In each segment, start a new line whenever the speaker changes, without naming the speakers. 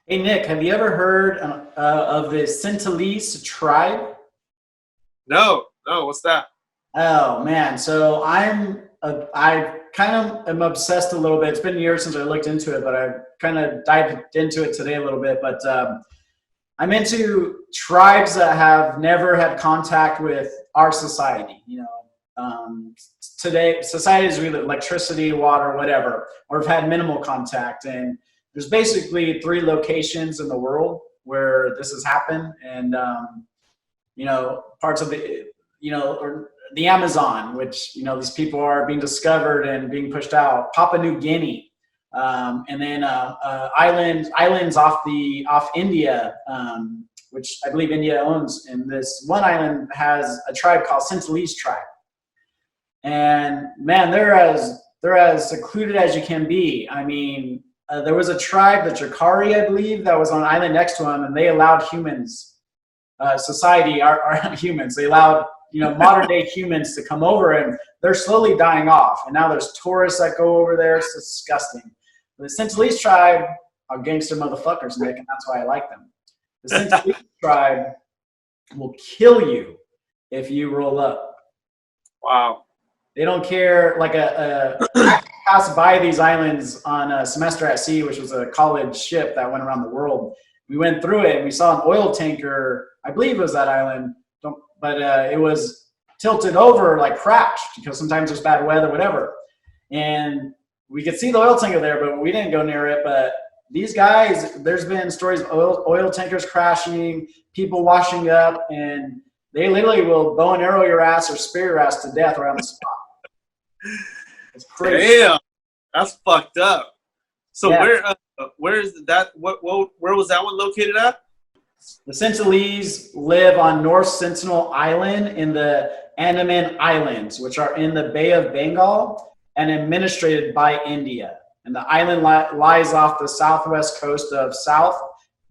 Hey Nick, have you ever heard of the sentinelese tribe?
No, no, what's that?
Oh man, so I kind of am obsessed a little bit. It's been years since I looked into it, but I kind of dived into it today a little bit. But I'm into tribes that have never had contact with our society. Today societies with electricity, water, whatever, or have had minimal contact. And there's basically three locations in the world where this has happened, and parts of or the Amazon, which these people are being discovered and being pushed out. Papua New Guinea, and then islands off India, which I believe India owns. And this one island has a tribe called Sentinelese tribe, and man, they're as secluded as you can be. I mean, there was a tribe, the Jakari, I believe, that was on an island next to them, and they allowed humans, society, our humans. They allowed modern day humans to come over, and they're slowly dying off. And now there's tourists that go over there. It's disgusting. The Sentinelese tribe are gangster motherfuckers, Nick, and that's why I like them. The Sentinelese tribe will kill you if you roll up.
Wow.
They don't care. I passed by these islands on a semester at sea, which was a college ship that went around the world. We went through it and we saw an oil tanker. I believe it was that island, but it was tilted over, like crashed, because sometimes there's bad weather, whatever. And we could see the oil tanker there, but we didn't go near it. But these guys, there's been stories of oil tankers crashing, people washing up, and they literally will bow and arrow your ass or spear your ass to death around the spot. It's crazy.
Damn, that's fucked up. So
Yeah.
where is that? Where was that one located at?
The Sentinelese live on North Sentinel Island in the Andaman Islands, which are in the Bay of Bengal and administered by India. And the island lies off the southwest coast of South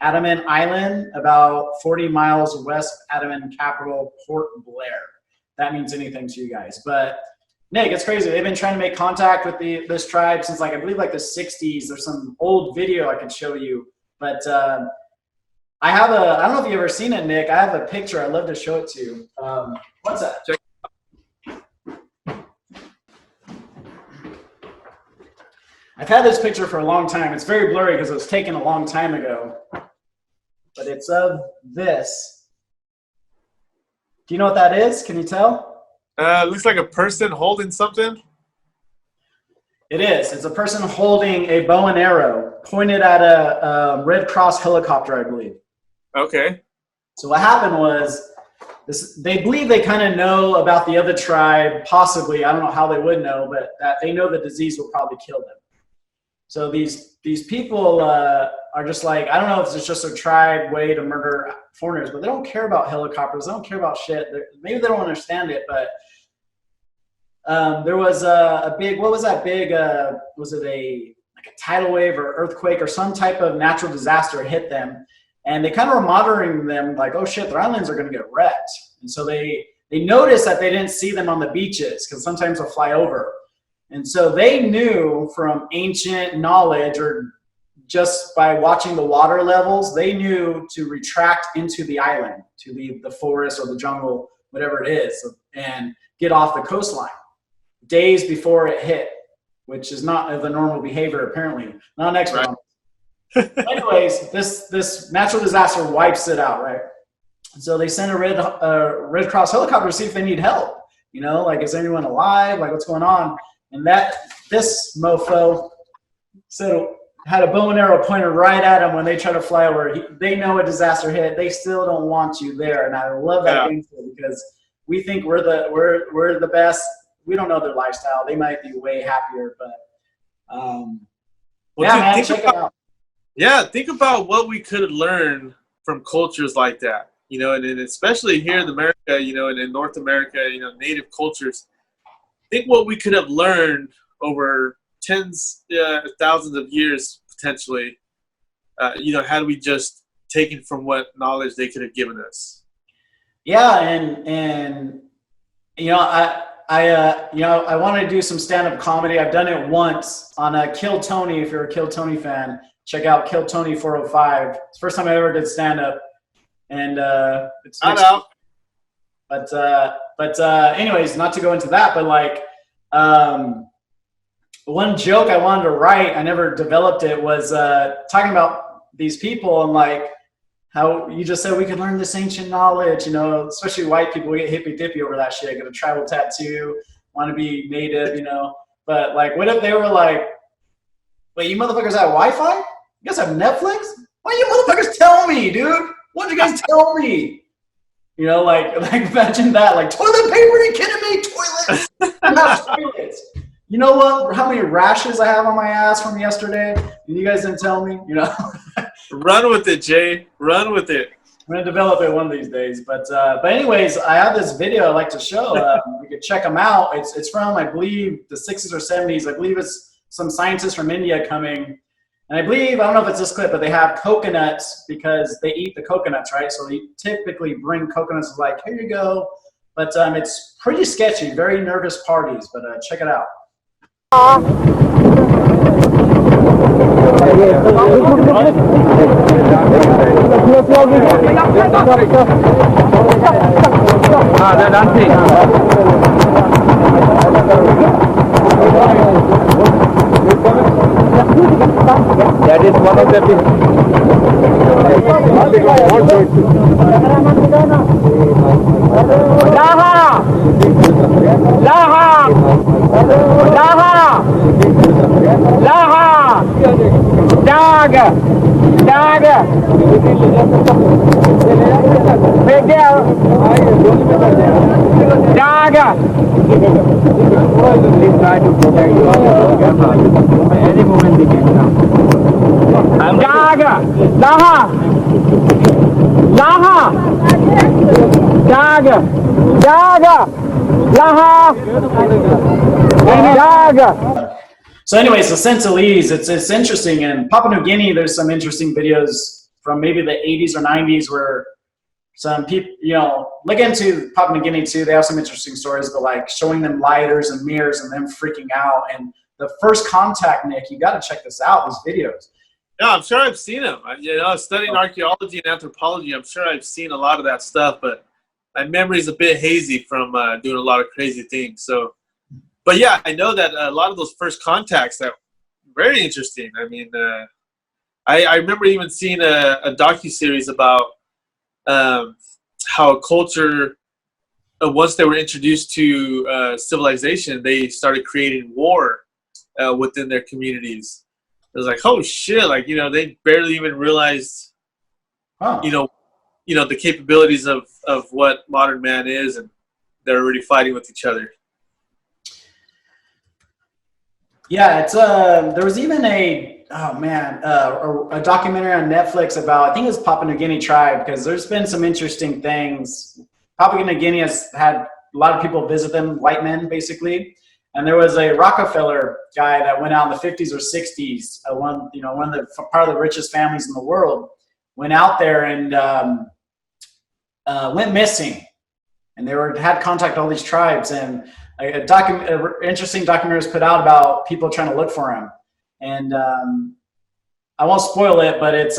Andaman Island, about 40 miles west of Andaman capital, Port Blair. That means anything to you guys. But Nick, it's crazy. They've been trying to make contact with this tribe since, I believe, the 60s. There's some old video I could show you. But I don't know if you've ever seen it, Nick. I have a picture. I'd love to show it to you. What's that?
Check.
I've had this picture for a long time. It's very blurry because it was taken a long time ago. But it's of this. Do you know what that is? Can you tell?
Looks like a person holding something.
It is. It's a person holding a bow and arrow pointed at a Red Cross helicopter, I believe.
Okay.
So what happened was, they believe they kind of know about the other tribe, possibly. I don't know how they would know, but that they know the disease will probably kill them. So these people are just like, I don't know if it's just a tribe way to murder foreigners, but they don't care about helicopters. They don't care about shit. Maybe they don't understand it, but there was a big, what was that big, was it a tidal wave or earthquake or some type of natural disaster hit them, and they kind of were monitoring them like, oh shit, their islands are going to get wrecked. And so they noticed that they didn't see them on the beaches because sometimes they'll fly over. And so they knew from ancient knowledge, or just by watching the water levels, they knew to retract into the island, to the forest or the jungle, whatever it is, and get off the coastline days before it hit, which is not the normal behavior, apparently. Not an expert on it. Anyways, this natural disaster wipes it out, right? So they send a Red Cross helicopter to see if they need help. Is anyone alive? What's going on? And this mofo had a bow and arrow pointed right at him when they try to fly over. They know a disaster hit. They still don't want you there. And I love that game because we think we're the best. We don't know their lifestyle. They might be way happier, but check it out.
Yeah, think about what we could learn from cultures like that. And especially here in America, and in North America, native cultures. Think what we could have learned over tens, thousands of years potentially. Had we just taken from what knowledge they could have given us.
Yeah, and I want to do some stand-up comedy. I've done it once on Kill Tony. If you're a Kill Tony fan, check out Kill Tony 405. It's the first time I ever did stand up, and it's
Shout out.
But anyways, not to go into that, but like one joke I wanted to write, I never developed it, was talking about these people and like how you just said we could learn this ancient knowledge, you know, especially white people, we get hippy dippy over that shit, get a tribal tattoo, want to be native, you know. But like, what if they were like, wait, you motherfuckers have Wi-Fi? You guys have Netflix? Why you motherfuckers tell me, dude? Why don't you guys tell me? You know, like imagine that, like toilet paper, are you kidding me? Toilets, you have toilets. You know what? How many rashes I have on my ass from yesterday? And you guys didn't tell me, you know?
Run with it, Jay. Run with it.
I'm gonna develop it one of these days. But anyways, I have this video I'd like to show. We could check them out. It's from, I believe, the 60s or 70s. I believe it's some scientists from India coming. And I believe, I don't know if it's this clip, but they have coconuts because they eat the coconuts, right? So they typically bring coconuts like, here you go. But it's pretty sketchy, very nervous parties. But check it out.
That is one of the things. Laha! Laha! Laha! Laha! Dag! Dag! Miguel! Dag! Please try to protect yourself. Any moment they can come. Dag! Laha! Laha! Dag! Dag! Laha! Dag!
So anyways, the sentinelese, it's interesting. In Papua New Guinea, there's some interesting videos from maybe the 80s or 90s where some people, you know, look into Papua New Guinea too. They have some interesting stories, but like showing them lighters and mirrors and them freaking out. And the first contact, Nick, you got to check this out, these videos.
Yeah, I'm sure I've seen them. You know, studying archaeology and anthropology, I'm sure I've seen a lot of that stuff, but my memory's a bit hazy from doing a lot of crazy things. So, but yeah, I know that a lot of those first contacts that were very interesting. I mean, I remember even seeing a docuseries about how a culture, once they were introduced to civilization, they started creating war within their communities. It was like, oh shit! Like, you know, they barely even realized, you know, the capabilities of what modern man is, and they're already fighting with each other.
Yeah, it's there was even a documentary on Netflix about, I think it was Papua New Guinea tribe, because there's been some interesting things. Papua New Guinea has had a lot of people visit them, white men basically. And there was a Rockefeller guy that went out in the 50s or 60s, one of the part of the richest families in the world, went out there and went missing, and they had contact all these tribes. And an interesting documentary was put out about people trying to look for him. And I won't spoil it, but it's